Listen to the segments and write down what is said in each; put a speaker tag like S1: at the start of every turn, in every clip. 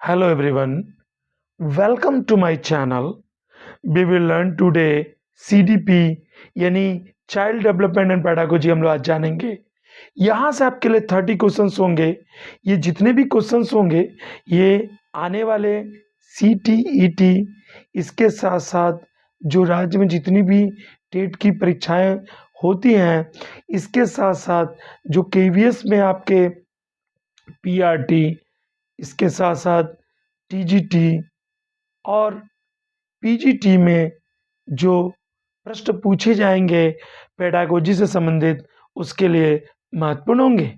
S1: Hello everyone, welcome to my channel. We will learn today CDP यानी child development and pedagogy हम लोग आज जानेंगे। यहाँ से आपके लिए 30 क्वेश्चंस होंगे। ये जितने भी क्वेश्चंस होंगे ये आने वाले CTET इसके साथ साथ जो राज्य में जितनी भी टेट की परीक्षाएं होती हैं इसके साथ साथ जो KVS में आपके PRT इसके साथ साथ TGT और PGT में जो प्रश्न पूछे जाएंगे पेडागोजी से संबंधित उसके लिए महत्वपूर्ण होंगे।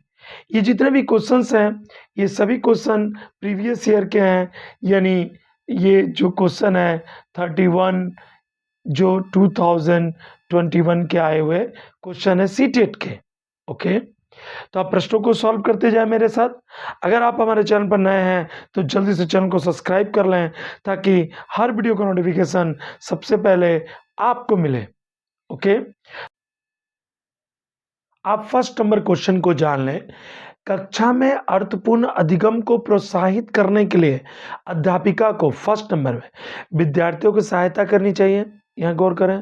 S1: ये जितने भी क्वेश्चंस हैं ये सभी क्वेश्चन प्रीवियस ईयर के हैं, यानी ये जो क्वेश्चन है 31 जो 2021 के आए हुए क्वेश्चन है सीटेट के। ओके, तो आप प्रश्नों को सॉल्व करते जाए मेरे साथ। अगर आप हमारे चैनल पर नए हैं तो जल्दी से चैनल को सब्सक्राइब कर लें ताकि हर वीडियो का नोटिफिकेशन सबसे पहले आपको मिले। ओके, आप फर्स्ट नंबर क्वेश्चन को जान लें। कक्षा में अर्थपूर्ण अधिगम को प्रोत्साहित करने के लिए अध्यापिका को फर्स्ट नंबर में विद्यार्थियों की सहायता करनी चाहिए। यहाँ गौर करें,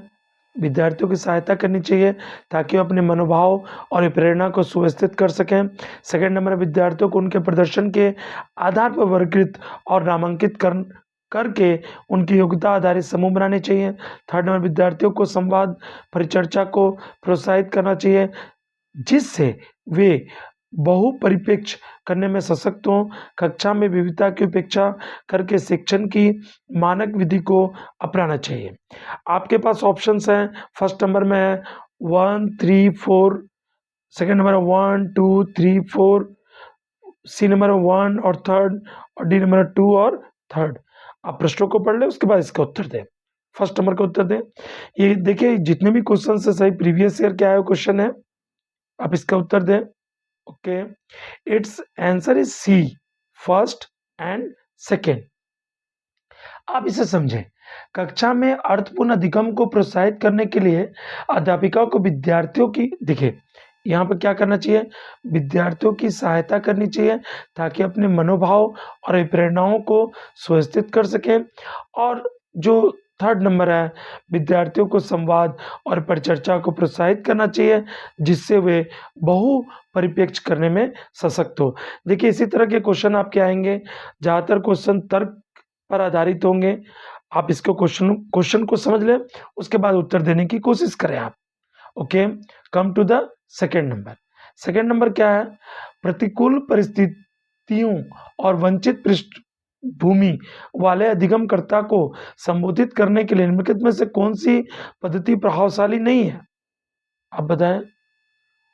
S1: विद्यार्थियों की सहायता करनी चाहिए ताकि वो अपने मनोभाव और प्रेरणा को सुव्यवस्थित कर सकें। सेकंड नंबर विद्यार्थियों को उनके प्रदर्शन के आधार पर वर्गीकृत और नामांकित करके उनकी योग्यता आधारित समूह बनाने चाहिए। थर्ड नंबर विद्यार्थियों को संवाद परिचर्चा को प्रोत्साहित करना चाहिए जिससे वे बहुपरिप्रेक्ष करने में सशक्त हों। कक्षा में विविधता की उपेक्षा करके शिक्षण की मानक विधि को अपनाना चाहिए। आपके पास ऑप्शंस हैं। फर्स्ट नंबर में है 1 3 4, सेकंड नंबर 1 2 3 4, सी नंबर 1 और थर्ड, और डी नंबर 2 और थर्ड। आप प्रश्नों को पढ़ लें उसके बाद इसका उत्तर दें। फर्स्ट नंबर का उत्तर दें। ये देखिए जितने भी क्वेश्चन है सही प्रीवियस ईयर के आए हुए क्वेश्चन है, आप इसका उत्तर दें। Okay, it's answer is C, first and second. आप इसे समझें। कक्षा में अर्थपूर्ण अधिगम को प्रोत्साहित करने के लिए अध्यापिका को विद्यार्थियों की, देखिए यहाँ पर क्या करना चाहिए, विद्यार्थियों की सहायता करनी चाहिए ताकि अपने मनोभाव और प्रेरणाओं को सुव्यवस्थित कर सकें। और जो थर्ड नंबर है, विद्यार्थियों को संवाद और परिचर्चा को प्रोत्साहित करना चाहिए जिससे वे बहु परिप्रेक्ष करने में सशक्त हो। देखिए इसी तरह के क्वेश्चन आपके आएंगे, ज़्यादातर क्वेश्चन तर्क पर आधारित होंगे। आप इसको क्वेश्चन को समझ लें उसके बाद उत्तर देने की कोशिश करें आप। Okay, come to the second number. Second number क्या है, प्रतिकूल परिस्थितियों और वंचित पृष्ठभूमि वाले अधिगमकर्ता को संबोधित करने के लिए निम्नलिखित में से कौन सी पद्धति प्रभावशाली नहीं है। आप बताएं,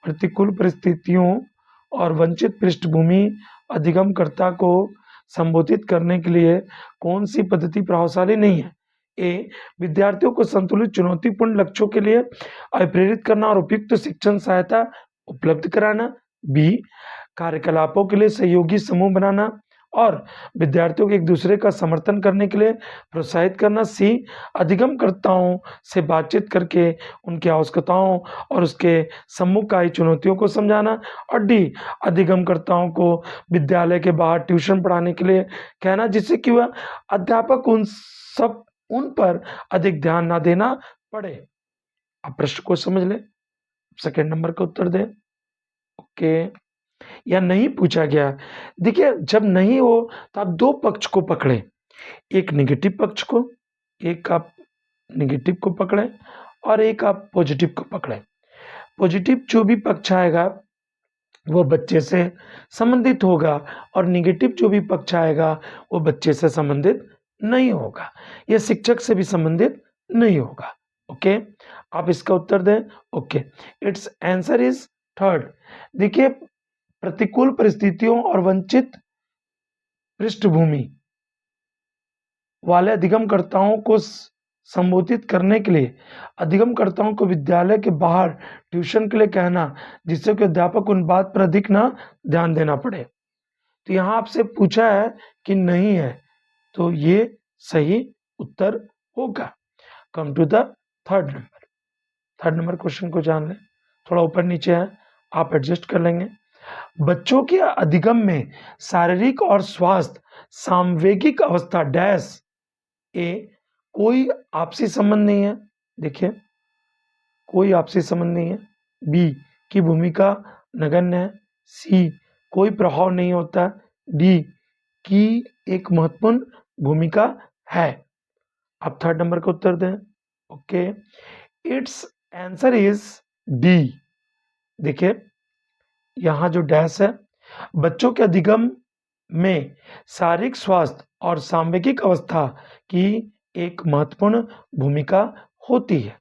S1: प्रतिकूल परिस्थितियों और वंचित पृष्ठभूमि अधिगमकर्ता को संबोधित करने के लिए कौन सी पद्धति प्रभावशाली नहीं है। ए, विद्यार्थियों को संतुलित चुनौतीपूर्ण लक्ष्यों के लिए प्रेरित करना और उपयुक्त शिक्षण सहायता उपलब्ध कराना। बी, कार्यकलापों के लिए सहयोगी समूह बनाना और विद्यार्थियों को एक दूसरे का समर्थन करने के लिए प्रोत्साहित करना। सी, अधिगमकर्ताओं से बातचीत करके उनकी आवश्यकताओं और उसके सम्मुख आई चुनौतियों को समझाना। और डी, अधिगमकर्ताओं को विद्यालय के बाहर ट्यूशन पढ़ाने के लिए कहना जिससे कि वह अध्यापक उन पर अधिक ध्यान ना देना पड़े। आप प्रश्न को समझ लें, सेकेंड नंबर का उत्तर दें। ओके, या नहीं पूछा गया, देखिए जब नहीं हो तो आप दो पक्ष को पकड़े, एक नेगेटिव पक्ष को, एक आप नेगेटिव को पकड़े और एक आप पॉजिटिव को पकड़े। पॉजिटिव जो भी पक्ष आएगा वो बच्चे से संबंधित होगा और नेगेटिव जो भी पक्ष आएगा वो बच्चे से संबंधित नहीं होगा, यह शिक्षक से भी संबंधित नहीं होगा। ओके, आप इसका उत्तर दें। Okay, it's answer is third. देखिए प्रतिकूल परिस्थितियों और वंचित पृष्ठभूमि वाले अधिगमकर्ताओं को संबोधित करने के लिए अधिगमकर्ताओं को विद्यालय के बाहर ट्यूशन के लिए कहना जिससे कि अध्यापक उन बात पर अधिक ना ध्यान देना पड़े। तो यहाँ आपसे पूछा है कि नहीं है, तो ये सही उत्तर होगा। Come to the third number. Third number question को जान लें, थोड़ा ऊपर नीचे है, आप एडजस्ट कर लेंगे। बच्चों के अधिगम में शारीरिक और स्वास्थ्य सामवेगिक अवस्था डैश ए कोई आपसी संबंध नहीं है, देखिए कोई आपसी संबंध नहीं है। बी की भूमिका नगण्य है। सी कोई प्रभाव नहीं होता। डी की एक महत्वपूर्ण भूमिका है। आप थर्ड नंबर का उत्तर दें। Okay, it's answer is D. देखिए यहां जो डैश है, बच्चों के अधिगम में शारीरिक स्वास्थ्य और सामवेगिक अवस्था की एक महत्वपूर्ण भूमिका होती है।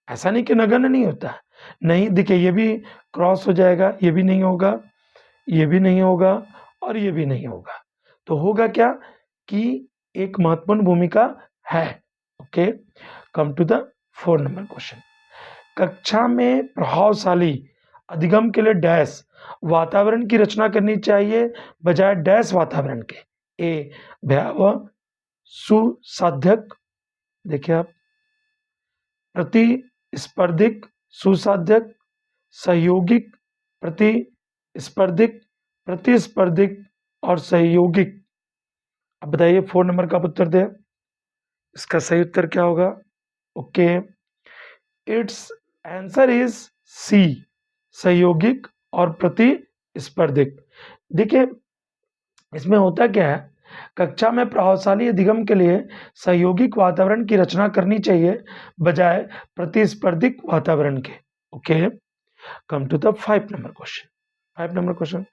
S1: ऐसा नहीं कि नगण्य नहीं होता है, नहीं। देखिए ये भी क्रॉस हो जाएगा, ये भी नहीं होगा, ये भी नहीं होगा और ये भी नहीं होगा। तो होगा क्या कि एक महत्वपूर्ण भूमिका है। Okay, come to the 4 number question. कक्षा में प्रभावशाली अधिगम के लिए डैश वातावरण की रचना करनी चाहिए बजाय डैश वातावरण के। ए भयावह, सुसाध्यक, देखिए आप, प्रतिस्पर्धिक, सुसाध्यक, सहयोगिक, प्रतिस्पर्धिक, प्रतिस्पर्धिक और सहयोगिक। अब बताइए 4 नंबर का आप उत्तर दें, इसका सही उत्तर क्या होगा। Okay, it's answer is C, सहयोगिक और प्रतिस्पर्धिक। देखिए इसमें होता क्या है, कक्षा में प्रभावशाली अधिगम के लिए सहयोगिक वातावरण की रचना करनी चाहिए बजाय प्रतिस्पर्धिक वातावरण के। Okay, come to the 5 number question. 5 number question,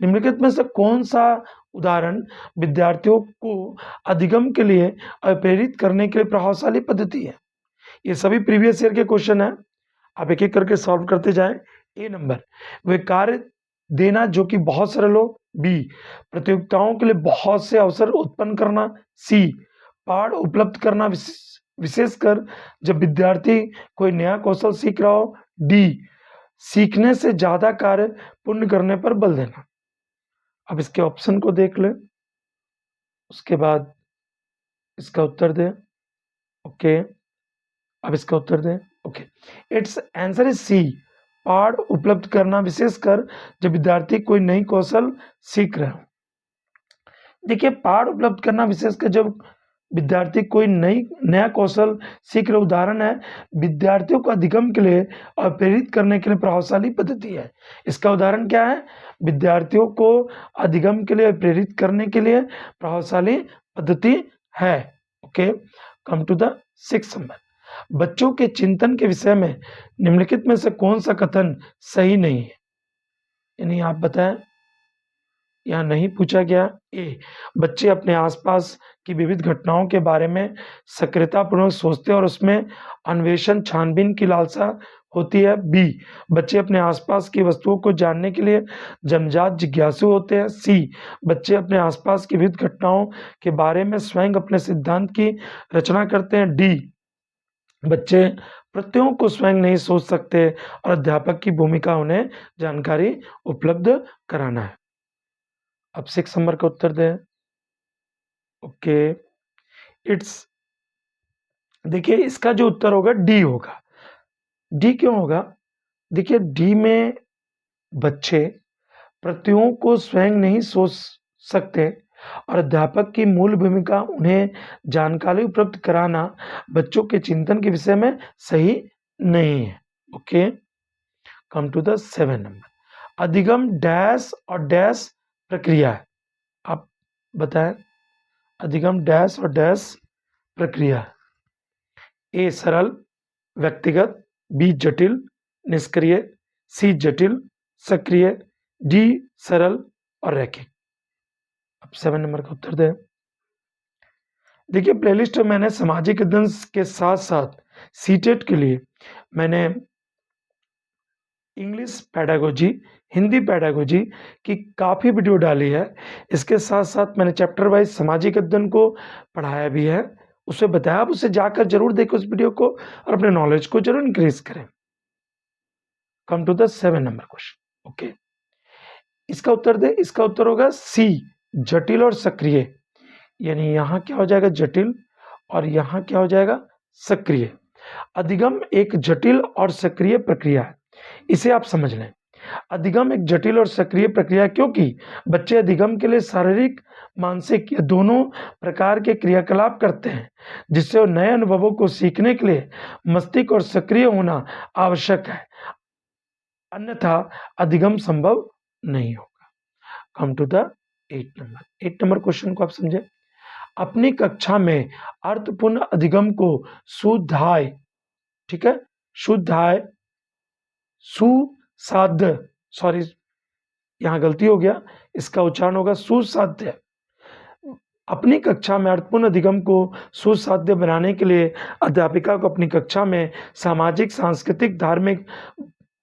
S1: निम्नलिखित में से कौन सा उदाहरण विद्यार्थियों को अधिगम के लिए प्रेरित करने के लिए प्रभावशाली पद्धति है। ये सभी प्रीवियस ईयर के क्वेश्चन है, आप एक एक करके सॉल्व करते जाएं। ए नंबर, वे कार्य देना जो कि बहुत सरल हो। बी प्रतियोगिताओं के लिए बहुत से अवसर उत्पन्न करना। सी पाठ उपलब्ध करना विशेषकर जब विद्यार्थी कोई नया कौशल सीख रहा हो। डी सीखने से ज्यादा कार्य पूर्ण करने पर बल देना। अब इसके ऑप्शन को देख ले, उसके बाद इसका उत्तर दे। ओके, अब इसका उत्तर दें। Okay, it's answer is C, पाठ उपलब्ध करना विशेषकर जब विद्यार्थी कोई नई कौशल सीख रहे हो। देखिए पाठ उपलब्ध करना विशेषकर जब विद्यार्थी कोई नया कौशल सीख रहे, उदाहरण है विद्यार्थियों को अधिगम के लिए और प्रेरित करने के लिए प्रभावशाली पद्धति है। इसका उदाहरण क्या है, विद्यार्थियों को अधिगम के लिए प्रेरित करने के लिए प्रभावशाली पद्धति है। Okay, come to the 6 number, बच्चों के चिंतन के विषय में निम्नलिखित में से कौन सा कथन सही नहीं है। यानी आप बताएं, यहाँ नहीं पूछा गया। ए बच्चे अपने आसपास की विविध घटनाओं के बारे में सक्रियतापूर्वक सोचते हैं और उसमें अन्वेषण छानबीन की लालसा होती है। बी बच्चे अपने आसपास की वस्तुओं को जानने के लिए जन्मजात जिज्ञासु होते हैं। सी बच्चे अपने आसपास की विविध घटनाओं के बारे में स्वयं अपने सिद्धांत की रचना करते हैं। डी बच्चे प्रत्ययों को स्वयं नहीं सोच सकते और अध्यापक की भूमिका उन्हें जानकारी उपलब्ध कराना है। अब 6 नंबर का उत्तर दें। ओके, इट्स, देखिए इसका जो उत्तर होगा डी होगा। डी क्यों होगा, देखिए डी में बच्चे प्रत्ययों को स्वयं नहीं सोच सकते और अध्यापक की मूल भूमिका उन्हें जानकारी उपलब्ध कराना बच्चों के चिंतन के विषय में सही नहीं है। Okay, come to the 7 number, अधिगम डैश और डैश प्रक्रिया है। आप बताएं, अधिगम डैश और डैश प्रक्रिया। ए सरल व्यक्तिगत, बी जटिल निष्क्रिय, सी जटिल सक्रिय, डी सरल और रैखिक। अब 7 नंबर का उत्तर दें। देखिए प्लेलिस्ट में मैंने सामाजिक अध्ययन के साथ साथ सीटेट के लिए मैंने इंग्लिश पेडागोजी, हिंदी पेडागोजी की काफ़ी वीडियो डाली है। इसके साथ साथ मैंने चैप्टर वाइज सामाजिक अध्ययन को पढ़ाया भी है, उसे बताया। आप उसे जाकर जरूर देखें उस वीडियो को और अपने नॉलेज को जरूर इंक्रीज करें। Come to the 7 number question. Okay, इसका उत्तर दे। इसका उत्तर होगा सी, जटिल और सक्रिय। यानी यहाँ क्या हो जाएगा, जटिल, और यहाँ क्या हो जाएगा, सक्रिय। अधिगम एक जटिल और सक्रिय प्रक्रिया है, इसे आप समझ लें। अधिगम एक जटिल और सक्रिय प्रक्रिया है क्योंकि बच्चे अधिगम के लिए शारीरिक, मानसिक या दोनों प्रकार के क्रियाकलाप करते हैं, जिससे वो नए अनुभवों को सीखने के लिए मस्तिष्क और सक्रिय होना आवश्यक है, अन्यथा अधिगम संभव नहीं होगा। Come to the 8 number question को आप समझे। अपनी कक्षा में अर्थपूर्ण अधिगम को सुधाय, ठीक है, शुद्धाय सुसाध्य, सॉरी यहाँ गलती हो गया, इसका उच्चारण होगा सुसाध्य। अपनी कक्षा में अर्थपूर्ण अधिगम को सुसाध्य बनाने के लिए अध्यापिका को अपनी कक्षा में सामाजिक, सांस्कृतिक, धार्मिक,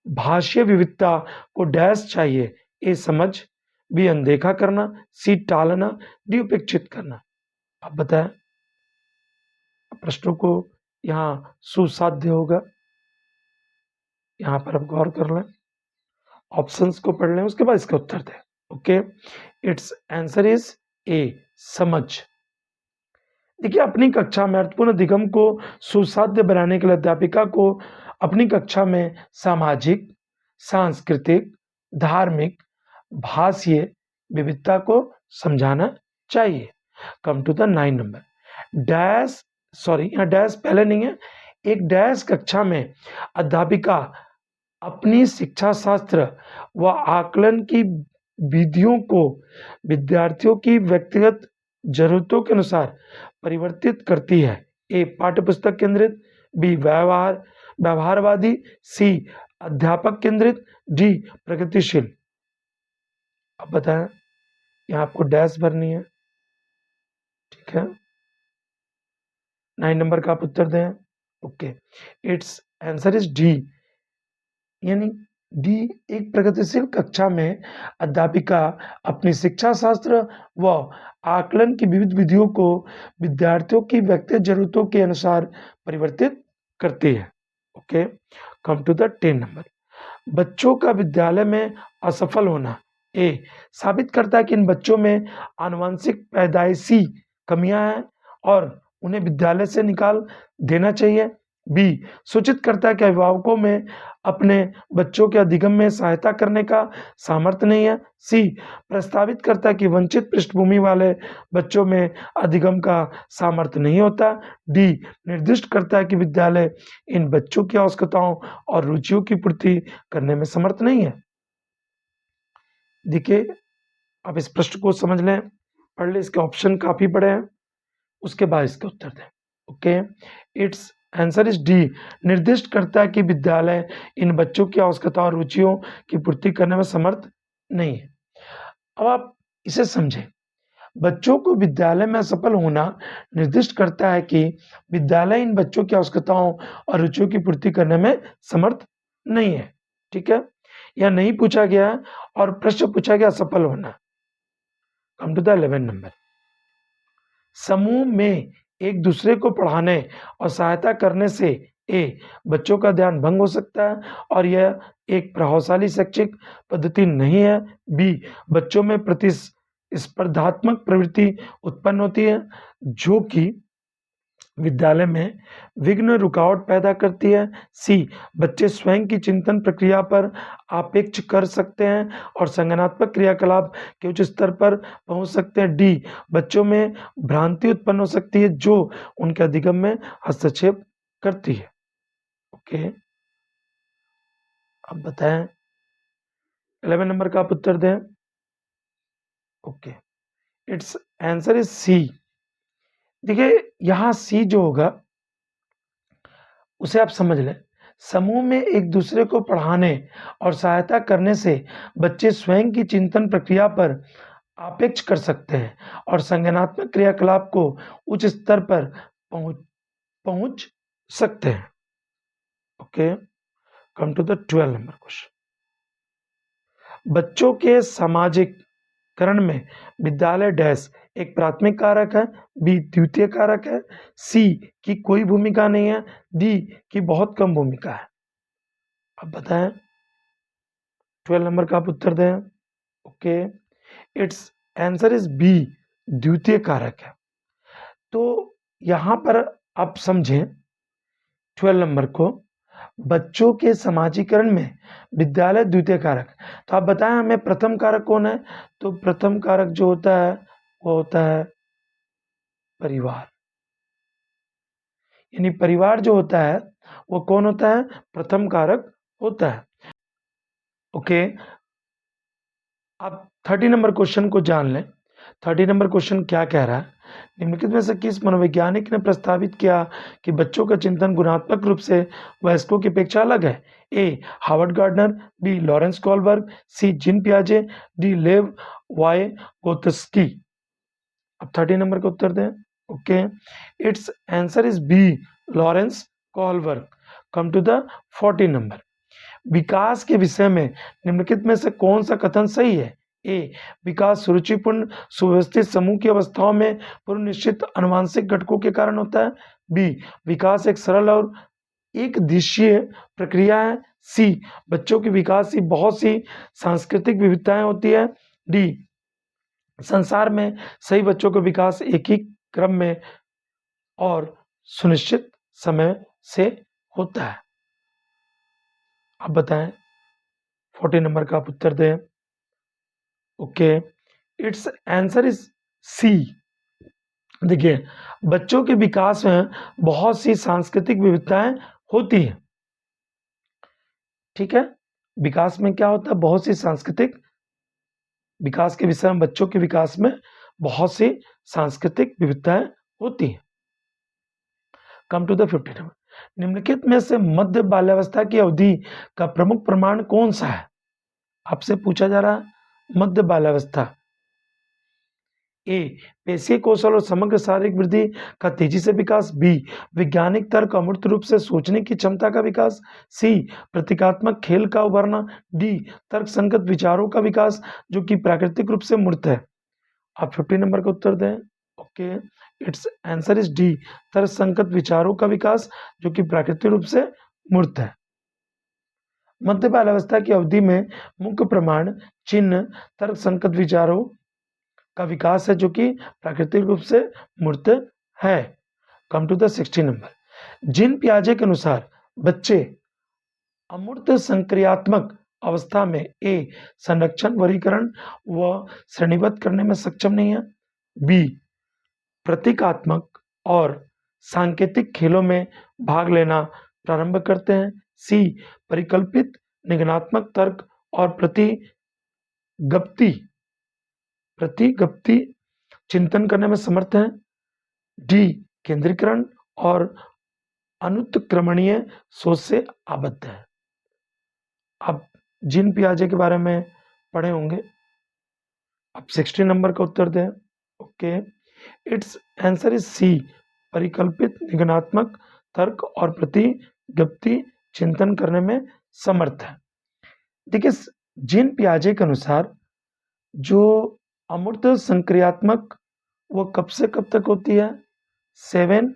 S1: भाषीय विविधता को डैश चाहिए। ए समझ, बी अनदेखा करना, सी टालना, डी उपेक्षित करना। अब बताएं, प्रश्नों को यहाँ सुसाध्य होगा, यहाँ पर आप गौर कर लें, ऑप्शंस को पढ़ लें, उसके बाद इसका उत्तर दें। ओके, इट्स आंसर इज ए समझ। देखिए, अपनी कक्षा में अर्थपूर्ण अधिगम को सुसाध्य बनाने के लिए अध्यापिका को अपनी कक्षा में सामाजिक, सांस्कृतिक, धार्मिक, भाषीय विविधता को समझाना चाहिए। Come to the 9 number. Dash, sorry यहाँ डैश पहले नहीं है, एक डैश कक्षा में अध्यापिका अपनी शिक्षा शास्त्र व आकलन की विधियों को विद्यार्थियों की व्यक्तिगत जरूरतों के अनुसार परिवर्तित करती है। ए पाठ्यपुस्तक केंद्रित, बी व्यवहारवादी, सी अध्यापक केंद्रित, डी प्रगतिशील। अब बताएं, यहाँ आपको डैश भरनी है, ठीक है, 9 नंबर का आप उत्तर दें। Okay, it's answer is D, यानी डी। एक प्रगतिशील कक्षा में अध्यापिका अपनी शिक्षा शास्त्र व आकलन की विविध विधियों को विद्यार्थियों की व्यक्तिगत जरूरतों के अनुसार परिवर्तित करती है। Okay, come to the 10 number. बच्चों का विद्यालय में असफल होना ए साबित करता है कि इन बच्चों में आनुवंशिक पैदाइशी कमियां हैं और उन्हें विद्यालय से निकाल देना चाहिए। बी सूचित करता है कि अभिभावकों में अपने बच्चों के अधिगम में सहायता करने का सामर्थ्य नहीं है। सी प्रस्तावित करता है कि वंचित पृष्ठभूमि वाले बच्चों में अधिगम का सामर्थ्य नहीं होता। डी निर्दिष्ट करता है कि विद्यालय इन बच्चों की आवश्यकताओं और रुचियों की पूर्ति करने में समर्थ नहीं है। देखिए, आप इस प्रश्न को समझ लें, पढ़ लें, इसके ऑप्शन काफी बड़े हैं, उसके बाद इसके उत्तर दें। Okay, it's answer is D, निर्दिष्ट करता है कि विद्यालय इन बच्चों की आवश्यकताओं और रुचियों की पूर्ति करने में समर्थ नहीं है। अब आप इसे समझें, बच्चों को विद्यालय में असफल होना निर्दिष्ट करता है कि विद्यालय इन बच्चों की आवश्यकताओं और रुचियों की पूर्ति करने में समर्थ नहीं है, ठीक है, या नहीं पूछा गया और प्रश्न पूछा गया असफल होना। Come to the 11 number. समूह में एक दूसरे को पढ़ाने और सहायता करने से ए बच्चों का ध्यान भंग हो सकता है और यह एक प्रभावशाली शैक्षिक पद्धति नहीं है। बी बच्चों में प्रतिस्पर्धात्मक प्रवृत्ति उत्पन्न होती है जो कि विद्यालय में विघ्न, रुकावट पैदा करती है। सी बच्चे स्वयं की चिंतन प्रक्रिया पर आपेक्ष कर सकते हैं और संज्ञानात्मक क्रियाकलाप के उच्च स्तर पर पहुंच सकते हैं। डी बच्चों में भ्रांति उत्पन्न हो सकती है जो उनके अधिगम में हस्तक्षेप करती है। ओके, अब बताएं, 11 नंबर का आप उत्तर दें। Okay, it's answer is C. देखिए, यहां सी जो होगा उसे आप समझ लें। समूह में एक दूसरे को पढ़ाने और सहायता करने से बच्चे स्वयं की चिंतन प्रक्रिया पर आपेक्ष कर सकते हैं और संज्ञानात्मक क्रियाकलाप को उच्च स्तर पर पहुंच सकते हैं। Okay, come to the 12 number question. बच्चों के सामाजिककरण में विद्यालय डैश एक प्राथमिक कारक है, बी द्वितीय कारक है, सी की कोई भूमिका नहीं है, डी की बहुत कम भूमिका है। अब बताएं, 12 नंबर का आप उत्तर दें। Okay, it's answer is B, द्वितीय कारक है। तो यहां पर आप समझें 12 नंबर को, बच्चों के समाजीकरण में विद्यालय द्वितीय कारक। तो आप बताएं हमें प्रथम कारक कौन है? तो प्रथम कारक जो होता है वो होता है परिवार। यानी परिवार जो होता है वो कौन होता है? प्रथम कारक होता है। ओके, आप 30 नंबर क्वेश्चन को जान लें। 30 नंबर क्वेश्चन क्या कह रहा है? निम्नलिखित में से किस मनोवैज्ञानिक ने प्रस्तावित किया कि बच्चों का चिंतन गुणात्मक रूप से वयस्कों की अपेक्षा अलग है? A Howard Gardner, B Lawrence Kohlberg, C Jean पियाजे, डी लेव वाई गोत्स्की। अब 30 नंबर का उत्तर दें। Okay, it's answer is B Lawrence Kohlberg. Come to the 40 number. विकास के विषय में निम्नलिखित में से कौन सा कथन सही है? ए विकास सुरुचिपूर्ण सुव्यवस्थित समूह की अवस्थाओं में पूर्व निश्चित अनुवांशिक घटकों के कारण होता है। बी विकास एक सरल और एक दिशीय प्रक्रिया है। सी बच्चों के विकास की बहुत सी सांस्कृतिक विविधताएं होती है। डी संसार में सही बच्चों का विकास एक ही क्रम में और सुनिश्चित समय से होता है। आप बताएं, 40 नंबर का आप उत्तर दें। Okay, it's answer is C. देखिए, बच्चों के विकास में बहुत सी सांस्कृतिक विविधताएं होती हैं। ठीक है, विकास में क्या होता है? बहुत सी सांस्कृतिक विकास के विषय में बच्चों के विकास में बहुत सी सांस्कृतिक विविधताएं होती हैं। Come to the 50 number. निम्नलिखित में से मध्य बाल्यावस्था की अवधि का प्रमुख प्रमाण कौन सा है? आपसे पूछा जा रहा है मध्य बाल्यावस्था। ए पेशीय कौशल और समग्र शारीरिक वृद्धि का तेजी से विकास। बी वैज्ञानिक तर्क अमूर्त रूप से सोचने की क्षमता का विकास। सी प्रतीकात्मक खेल का उभरना। डी तर्क संगत विचारों का विकास जो कि प्राकृतिक रूप से मूर्त है। आप 50 नंबर का उत्तर दें। Okay, it's answer is D तर्क संगत विचारों का विकास जो कि प्राकृतिक रूप से मूर्त है। मध्य बाल्यावस्था की अवधि में मुख्य प्रमाण चिन्ह तर्क संगत विचारों का विकास है जो कि प्राकृतिक रूप से मूर्त है। Come to the 60 number. Jean पियाजे के अनुसार बच्चे अमूर्त संक्रियात्मक अवस्था में ए संरक्षण वर्गीकरण व श्रेणीबद्ध करने में सक्षम नहीं है। बी प्रतीकात्मक और सांकेतिक खेलों में भाग लेना प्रारंभ करते हैं। सी परिकल्पित निगमनात्मक तर्क और प्रतिगप्ति चिंतन करने में समर्थ हैं। डी केंद्रीकरण और अनुत्क्रमणीय सोच से आबद्ध है। आप जीन पियाजे के बारे में पढ़े होंगे। आप 60 नंबर का उत्तर दें। Okay, it's answer is C परिकल्पित निगमनात्मक तर्क और प्रतिगप्ति चिंतन करने में समर्थ है। देखिए, जीन पियाजे के अनुसार जो अमूर्त संक्रियात्मक वो कब से कब तक होती है? 7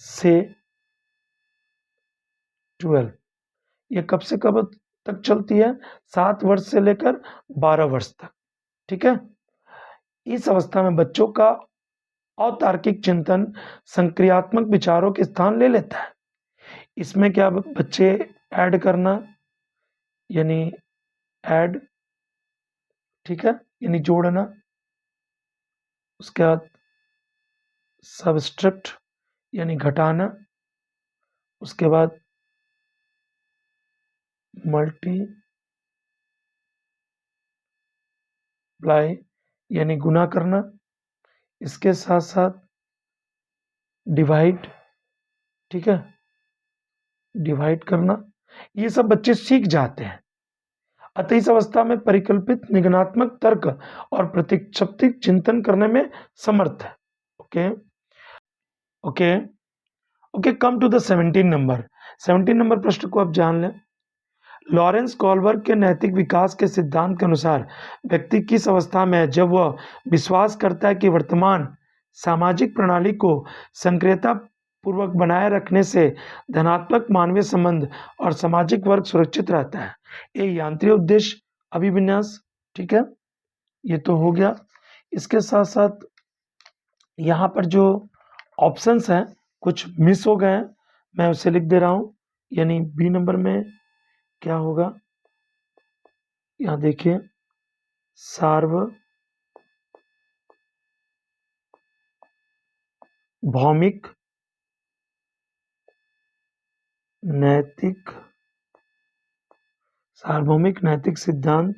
S1: से 12। ये कब से कब तक चलती है? 7 वर्ष से लेकर 12 वर्ष तक। ठीक है, इस अवस्था में बच्चों का अतार्किक चिंतन संक्रियात्मक विचारों के स्थान ले लेता है। इसमें क्या बच्चे ऐड करना यानी ऐड, ठीक है, यानी जोड़ना, उसके बाद सबस्ट्रैक्ट यानी घटाना, उसके बाद मल्टीप्लाई यानी गुना करना, इसके साथ साथ डिवाइड, ठीक है, डिवाइड करना, ये सब बच्चे सीख जाते हैं। अतः इस अवस्था में परिकल्पित निगमनात्मक तर्क और प्रतीक्षात्मक चिंतन करने में समर्थ है। Okay okay okay, come to the 17 number. 17 number प्रश्न को आप जान लें। लॉरेंस कॉलबर्ग के नैतिक विकास के सिद्धांत के अनुसार व्यक्ति किस अवस्था में है जब वह विश्वास करता है कि वर्तमान सामाजिक प्रणाली को सक्रियता पूर्वक बनाए रखने से धनात्मक मानवीय संबंध और सामाजिक वर्ग सुरक्षित रहता है। ये यांत्रिक उद्देश्य अभिविन्यास, ठीक है, ये तो हो गया। इसके साथ साथ यहाँ पर जो ऑप्शंस हैं कुछ मिस हो गए हैं, मैं उसे लिख दे रहा हूँ। यानी बी नंबर में क्या होगा, यहाँ देखिए सार्वभौमिक नैतिक सिद्धांत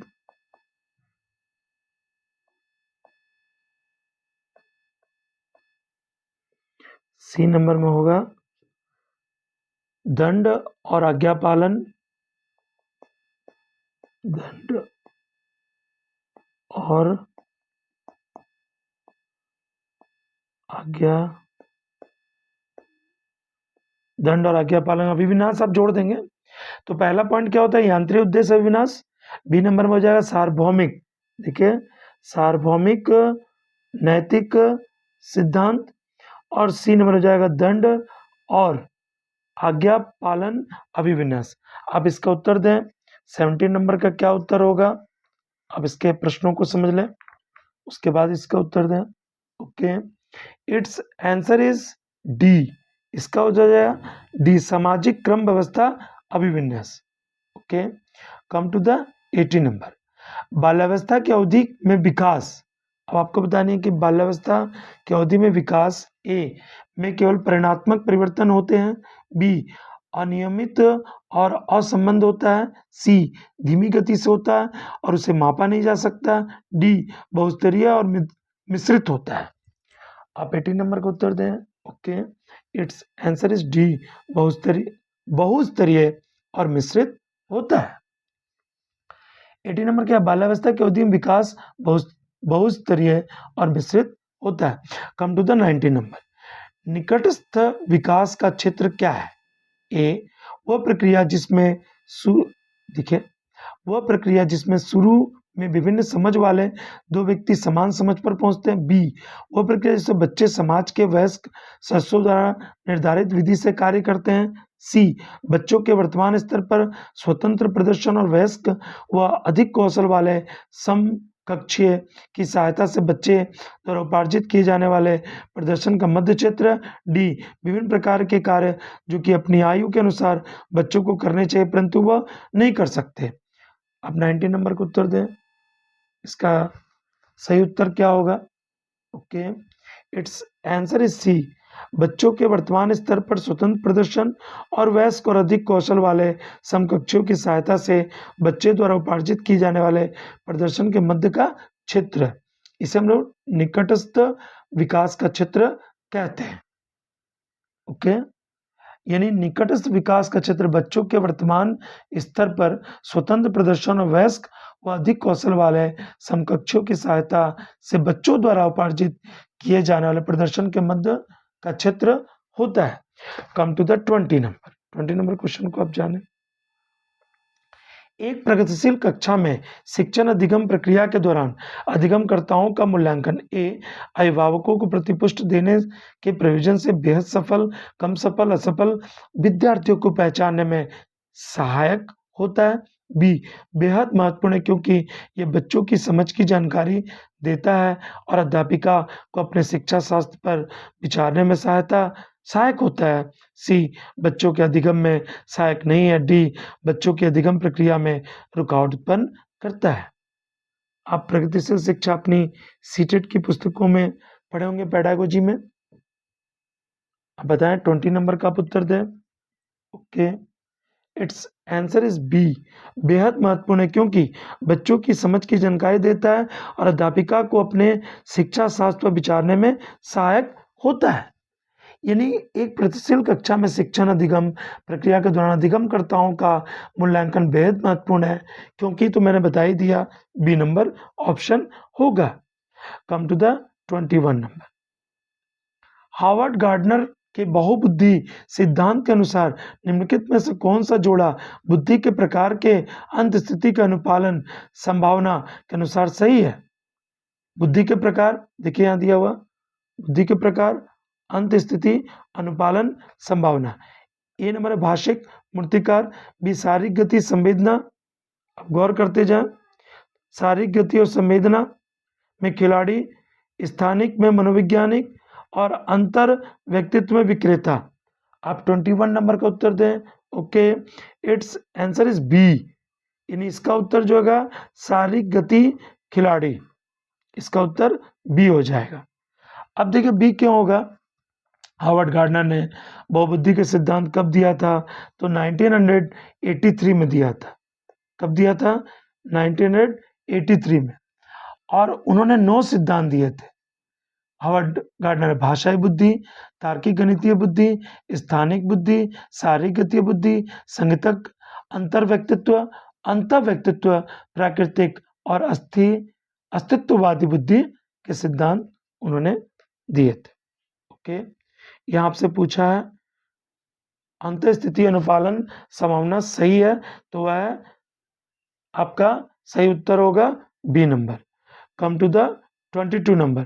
S1: सी नंबर में होगा दंड और आज्ञा पालन, दंड और आज्ञा पालन अभिविनाश आप जोड़ देंगे। तो पहला पॉइंट क्या होता है, यांत्रिक उद्देश्य अभिविनाश। बी नंबर में हो जाएगा सार्वभौमिक, देखिए सार्वभौमिक नैतिक सिद्धांत, और सी नंबर हो जाएगा दंड और आज्ञा पालन अभिविन्यास। आप इसका उत्तर दें। 17 नंबर का क्या उत्तर होगा, अब इसके प्रश्नों को समझ लें, उसके बाद इसका उत्तर दें। Okay, it's answer is D, इसका हो जाएगा डी, सामाजिक क्रम व्यवस्था अभिविन्यास। Okay, come to the 80 number, बाल्यावस्था की अवधि में विकास। अब आपको बतानी है कि बाल्यावस्था की अवधि में विकास ए में केवल परिणात्मक परिवर्तन होते हैं, बी अनियमित और असंबद्ध होता है, सी धीमी गति से होता है और उसे मापा नहीं जा सकता, डी बहुस्तरीय और मिश्रित होता है। आप 18 नंबर का उत्तर दें। Okay, it's answer is D, बहुस्तरीय और मिश्रित होता है। 18 नंबर क्या, बाल्यावस्था की अवधि में विकास बहुस्तरीय और मिश्रित होता है। कम टू द 19 नंबर, निकटस्थ विकास का क्षेत्र क्या है। ए वह प्रक्रिया जिसमें शुरू में विभिन्न समझ वाले दो व्यक्ति समान समझ पर पहुंचते हैं। बी वह प्रक्रिया जिसमें बच्चे समाज के वयस्क सदस्यों द्वारा निर्धारित विधि से कार्य करते हैं। सी बच्चों के वर्तमान स्तर पर स्वतंत्र प्रदर्शन और वयस्क व अधिक कौशल वाले समकक्षीय की सहायता से बच्चे द्वारा उपार्जित किए जाने वाले प्रदर्शन का मध्य क्षेत्र। डी विभिन्न प्रकार के कार्य जो कि अपनी आयु के अनुसार बच्चों को करने चाहिए परंतु वह नहीं कर सकते। अब 19 नंबर का उत्तर दें, इसका सही उत्तर क्या होगा। Okay, it's answer is C, बच्चों के वर्तमान स्तर पर स्वतंत्र प्रदर्शन और वयस्क और अधिक कौशल वाले समकक्षों की सहायता से बच्चे द्वारा उपार्जित किए जाने वाले प्रदर्शन के मध्य का क्षेत्र, इसे हम लोग निकटस्थ विकास का क्षेत्र कहते हैं। ओके, यानी निकटस्थ विकास का क्षेत्र बच्चों के वर्तमान स्तर पर स्वतंत्र प्रदर्शन और वयस्क व अधिक कौशल वाले समकक्षों की सहायता से बच्चों द्वारा उपार्जित किए जाने वाले प्रदर्शन के मध्य का क्षेत्र होता है। Come to the 20 number question को आप जाने। एक प्रगतिशील कक्षा में शिक्षण अधिगम प्रक्रिया के दौरान अधिगमकर्ताओं का मूल्यांकन ए अभिभावकों को प्रतिपुष्टि देने के प्रयोजन से बेहद सफल, कम सफल, असफल विद्यार्थियों को पहचानने में सहायक होता है। बी बेहद महत्वपूर्ण है क्योंकि ये बच्चों की समझ की जानकारी देता है और अध्यापिका को अपने शिक्षा शास्त्र पर विचारने में सहायक होता है। सी बच्चों के अधिगम में सहायक नहीं है। डी बच्चों की अधिगम प्रक्रिया में रुकावट उत्पन्न करता है। आप प्रगतिशील शिक्षा अपनी सीटेट की पुस्तकों में पढ़े होंगे, पेडागोजी में। आप बताएं 20 नंबर का आप उत्तर दें। Okay, it's answer is B, बेहद महत्वपूर्ण है क्योंकि बच्चों की समझ की जानकारी देता है और अध्यापिका को अपने शिक्षा शास्त्र पर विचारने में सहायक होता है। यानी एक प्रगतिशील कक्षा में शिक्षण अधिगम प्रक्रिया के दौरान अधिगमकर्ताओं का मूल्यांकन बेहद महत्वपूर्ण है क्योंकि तो मैंने बता ही दिया, बी नंबर ऑप्शन होगा। Come to the 21 number, Howard Gardner के बहुबुद्धि सिद्धांत के अनुसार निम्नलिखित में से कौन सा जोड़ा बुद्धि के प्रकार के अंत स्थिति के अनुपालन संभावना के अनुसार सही है। बुद्धि के प्रकार देखिए यहां दिया हुआ, बुद्धि के प्रकार, अंत स्थिति, अनुपालन, संभावना। ए नंबर है भाषिक मूर्तिकार, बी शारीरिक गति संवेदना। अब गौर करते जाएं, शारीरिक गति और संवेदना में खिलाड़ी, स्थानिक में मनोवैज्ञानिक और अंतर व्यक्तित्व में विक्रेता। आप 21 नंबर का उत्तर दें। Okay, it's answer is B, यानी इसका उत्तर जो होगा शारीरिक गति खिलाड़ी, इसका उत्तर बी हो जाएगा। अब देखिए बी क्यों होगा। हार्वर्ड गार्डनर ने बहुबुद्धि के सिद्धांत कब दिया था, तो 1983 में दिया था। कब दिया था, 1983 में। और उन्होंने 9 सिद्धांत दिए थे हार्वर्ड गार्डनर। भाषाई बुद्धि, तार्किक गणितीय बुद्धि, स्थानिक बुद्धि, शारीरिक गतीय बुद्धि, संगीतक अंतर्व्यक्तित्व, अंतर्व्यक्तित्व, प्राकृतिक और अस्तित्ववादी बुद्धि के सिद्धांत उन्होंने दिए थे। ओके, यहाँ आपसे पूछा है अंतःस्थिति अनुपालन संभावना सही है, तो वह आपका सही उत्तर होगा B number. Come to the 22 number.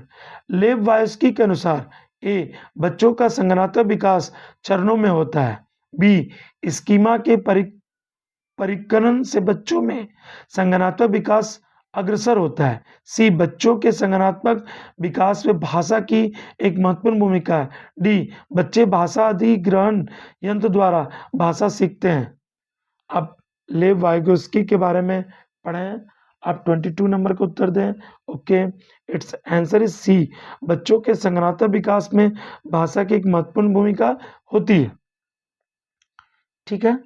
S1: Lev Vygotsky के अनुसार ए बच्चों का संज्ञानात्मक विकास चरणों में होता है, बी स्कीमा के परिकलन से बच्चों में संज्ञानात्मक विकास अग्रसर होता है, सी बच्चों के संज्ञानात्मक विकास में भाषा की एक महत्वपूर्ण भूमिका है, डी बच्चे भाषा अधिग्रहण यंत्र द्वारा भाषा सीखते हैं। अब लेव वायगोस्की के बारे में पढ़ें, आप 22 नंबर का उत्तर दें। Okay, it's answer is C, बच्चों के संज्ञानात्मक विकास में भाषा की एक महत्वपूर्ण भूमिका होती है। ठीक है,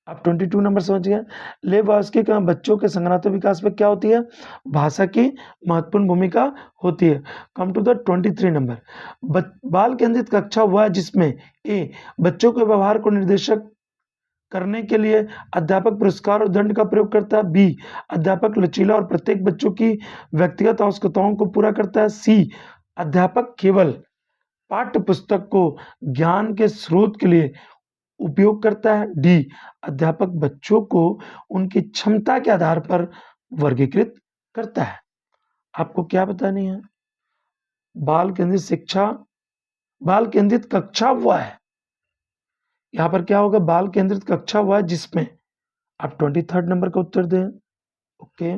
S1: आप 22 नंबर समझ गए। लेव वायगोस्की का बच्चों के संज्ञानात्मक विकास में क्या होती है, भाषा की महत्वपूर्ण भूमिका होती है। Come to the 23 number. बाल केंद्रित कक्षा वह है जिसमें ए बच्चों के व्यवहार को निर्देशक करने के लिए अध्यापक पुरस्कार और दंड का प्रयोग करता है, बी अध्यापक लचीला और प्रत्येक बच्चों की व्यक्तिगत आवश्यकताओं को पूरा करता है, सी अध्यापक केवल पाठ्य पुस्तक को ज्ञान के स्रोत के लिए उपयोग करता है, डी अध्यापक बच्चों को उनकी क्षमता के आधार पर वर्गीकृत करता है। आपको क्या बतानी है, बाल केंद्रित कक्षा वह है, यहां पर क्या होगा, बाल केंद्रित कक्षा वह है जिसमें, आप 23 नंबर का उत्तर दें। Okay,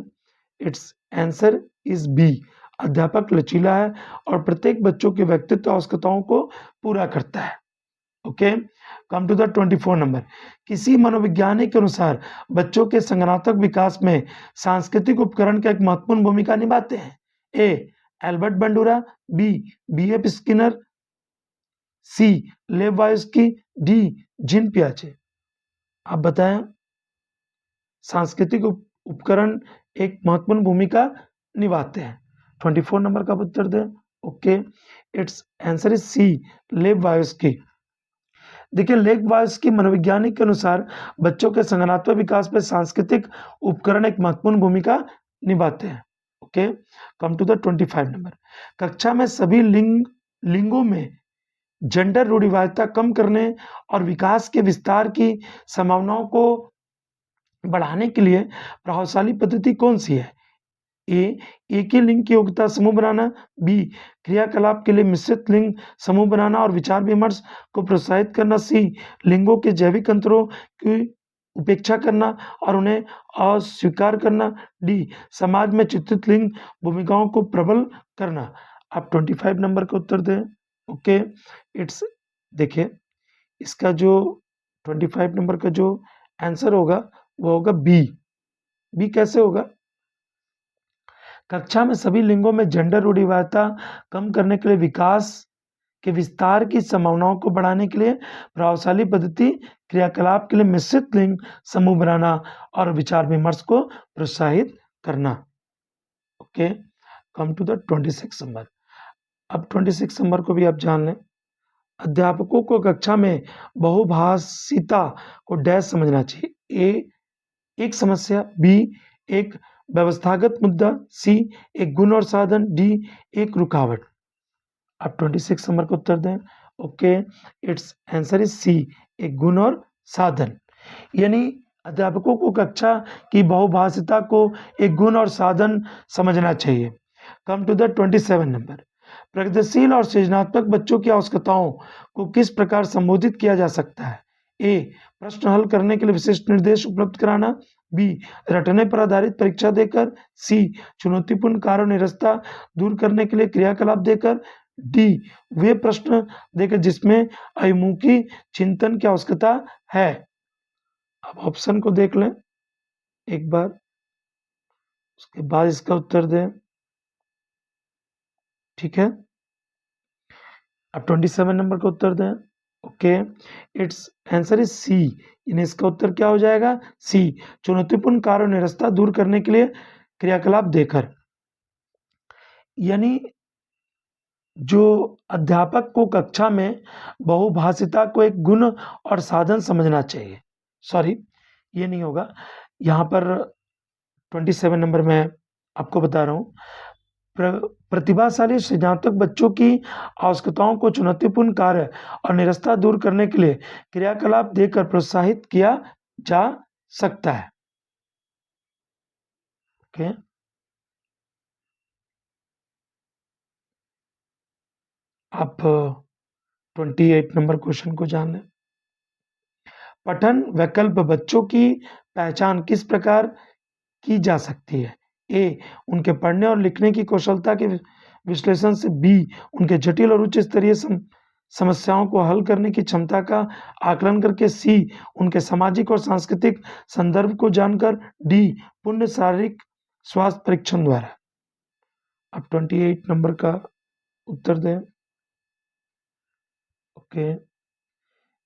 S1: it's answer is B, अध्यापक लचीला है और प्रत्येक बच्चों के व्यक्तित्व आवश्यकताओं को पूरा करता है। Okay, come to the 24 number. किसी मनोवैज्ञानिक के अनुसार बच्चों के संज्ञानात्मक विकास में सांस्कृतिक उपकरण का एक महत्वपूर्ण भूमिका निभाते हैं, A Albert Bandura, B F Skinner, C Lev Vygotsky, D gene पियाजे। आप बताएं, सांस्कृतिक उपकरण एक महत्वपूर्ण भूमिका निभाते हैं। 24 नंबर का उत्तर दें। Okay, it's answer is C Lev Vygotsky. देखिए लेव वायस्की मनोवैज्ञानिक के अनुसार बच्चों के संज्ञानात्मक विकास में सांस्कृतिक उपकरण एक महत्वपूर्ण भूमिका निभाते हैं। Okay, come to the 25 number. कक्षा में सभी लिंगों में जेंडर रूढ़िवादिता कम करने और विकास के विस्तार की संभावनाओं को बढ़ाने के लिए प्रभावशाली पद्धति कौन सी है, ए एक ही लिंग की योग्यता समूह बनाना, बी क्रियाकलाप के लिए मिश्रित लिंग समूह बनाना और विचार विमर्श को प्रोत्साहित करना, सी लिंगों के जैविक अंतरों की उपेक्षा करना और उन्हें अस्वीकार करना, डी समाज में चित्रित लिंग भूमिकाओं को प्रबल करना। आप 25 नंबर का उत्तर दें। ओके, इट्स देखिए इसका जो 25 नंबर का जो आंसर होगा वो होगा बी। बी कैसे होगा, कक्षा में सभी लिंगों में जेंडर रूढ़िवादिता कम करने के लिए विकास के विस्तार की संभावनाओं को बढ़ाने के लिए प्रभावशाली पद्धति क्रियाकलाप के लिए मिश्रित लिंग समूह बनाना और विचार विमर्श को प्रोत्साहित करना। Okay, come to the 26 number. अब 26 नंबर को भी आप जान लें। अध्यापकों को कक्षा में बहुभाषिता को डैश समझना चाहिए, ए एक समस्या, बी एक व्यवस्थागत मुद्दा, सी एक गुण और साधन, डी एक रुकावट। आप 26 नंबर का उत्तर दें। Okay, it's answer is C एक गुण और साधन, यानी अध्यापकों को कक्षा की बहुभाषिता को एक गुण और साधन समझना चाहिए। Come to the 27 number. प्रगतिशील और सृजनात्मक बच्चों की आवश्यकताओं को किस प्रकार संबोधित किया जा सकता है, ए प्रश्न हल करने के लिए विशिष्ट निर्देश उपलब्ध कराना, बी रटने पर आधारित परीक्षा देकर, सी चुनौतीपूर्ण कार्य निरस्ता दूर करने के लिए क्रियाकलाप देकर, डी वे प्रश्न देकर जिसमें अभिमुखी चिंतन की आवश्यकता है। अब ऑप्शन को देख लें एक बार, उसके बाद इसका उत्तर दें। ठीक है, अब 27 नंबर का उत्तर दें। Okay, it's answer is C, यानी इसका उत्तर क्या हो जाएगा? सी। चुनौतीपूर्ण कार्य और निरस्ता दूर करने के लिए क्रियाकलाप देकर, यानी जो अध्यापक को कक्षा में बहुभाषिता को एक गुण और साधन समझना चाहिए। सॉरी, ये नहीं होगा यहाँ पर। 27 नंबर मैं आपको बता रहा हूँ, प्रतिभाशाली सृजनात्मक बच्चों की आवश्यकताओं को चुनौतीपूर्ण कार्य और निरस्ता दूर करने के लिए क्रियाकलाप देकर प्रोत्साहित किया जा सकता है। ओके, आप 28 नंबर क्वेश्चन को जान लें। पठन वैकल्प बच्चों की पहचान किस प्रकार की जा सकती है? ए, उनके पढ़ने और लिखने की कौशलता के विश्लेषण से। बी, उनके जटिल और उच्च स्तरीय समस्याओं को हल करने की क्षमता का आकलन करके। सी, उनके सामाजिक और सांस्कृतिक संदर्भ को जानकर। डी, पूर्ण शारीरिक स्वास्थ्य परीक्षण द्वारा। अब 28 नंबर का उत्तर दें। Okay,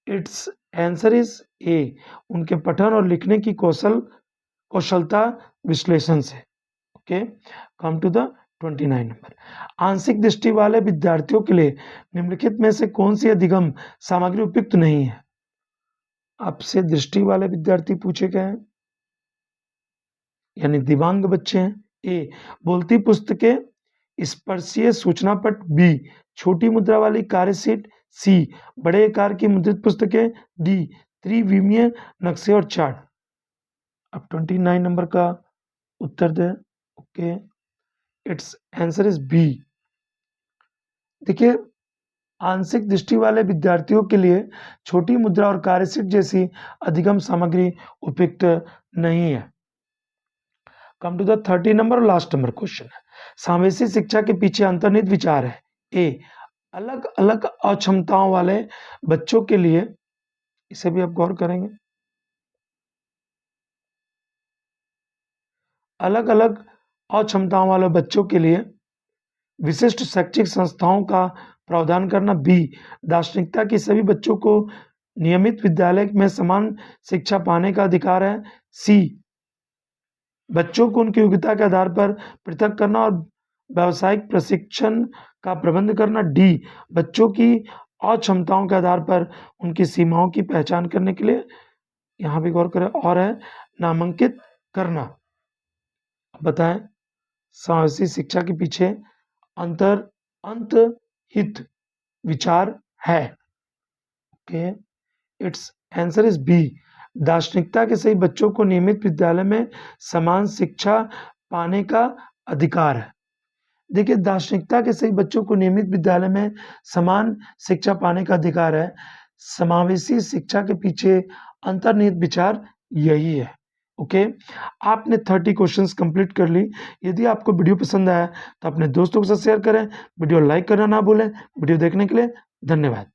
S1: it's answer is A, उनके पठन और लिखने की कौशलता विश्लेषण से। Okay, come to the 29 number. आंशिक दृष्टि वाले विद्यार्थियों के लिए निम्नलिखित में से कौन सी अधिगम सामग्री उपयुक्त नहीं है? आपसे दृष्टि वाले विद्यार्थी पूछे गए हैं, यानी दिव्यांग बच्चे हैं। ए, बोलती पुस्तकें, स्पर्शीय सूचना पट। बी, छोटी मुद्रा वाली कार्यशीट। सी, बड़े आकार की मुद्रित पुस्तकें। डी, त्रिविमीय नक्शे और चार्ट। अब 29 नंबर का उत्तर दें। Okay, it's answer is B. देखिए, आंशिक दृष्टि वाले विद्यार्थियों के लिए छोटी मुद्रा और कार्यशीट जैसी अधिगम सामग्री उपयुक्त नहीं है। कम टू द 30 नंबर और लास्ट नंबर क्वेश्चन है। समावेशी शिक्षा के पीछे अंतर्निहित विचार है। ए, अलग अलग अक्षमताओं वाले बच्चों के लिए, इसे भी आप गौर करेंगे, अलग अलग अक्षमताओं वाले बच्चों के लिए विशिष्ट शैक्षिक संस्थाओं का प्रावधान करना। बी, दार्शनिकता की सभी बच्चों को नियमित विद्यालय में समान शिक्षा पाने का अधिकार है। सी, बच्चों को उनकी योग्यता के आधार पर पृथक करना और व्यावसायिक प्रशिक्षण का प्रबंध करना। डी, बच्चों की अक्षमताओं के आधार पर उनकी सीमाओं की पहचान करने के लिए, यहाँ भी गौर करें, और है नामांकित करना। बताएं, समावेशी शिक्षा के पीछे अंतर्हित विचार है। Okay, it's answer is B, दार्शनिकता के सही बच्चों को नियमित विद्यालय में समान शिक्षा पाने का अधिकार है। देखिए, दार्शनिकता के सही बच्चों को नियमित विद्यालय में समान शिक्षा पाने का अधिकार है। समावेशी शिक्षा के पीछे अंतर्निहित विचार यही है। ओके, आपने 30 क्वेश्चंस कंप्लीट कर ली। यदि आपको वीडियो पसंद आया तो अपने दोस्तों के साथ शेयर करें, वीडियो लाइक करना ना भूलें। वीडियो देखने के लिए धन्यवाद।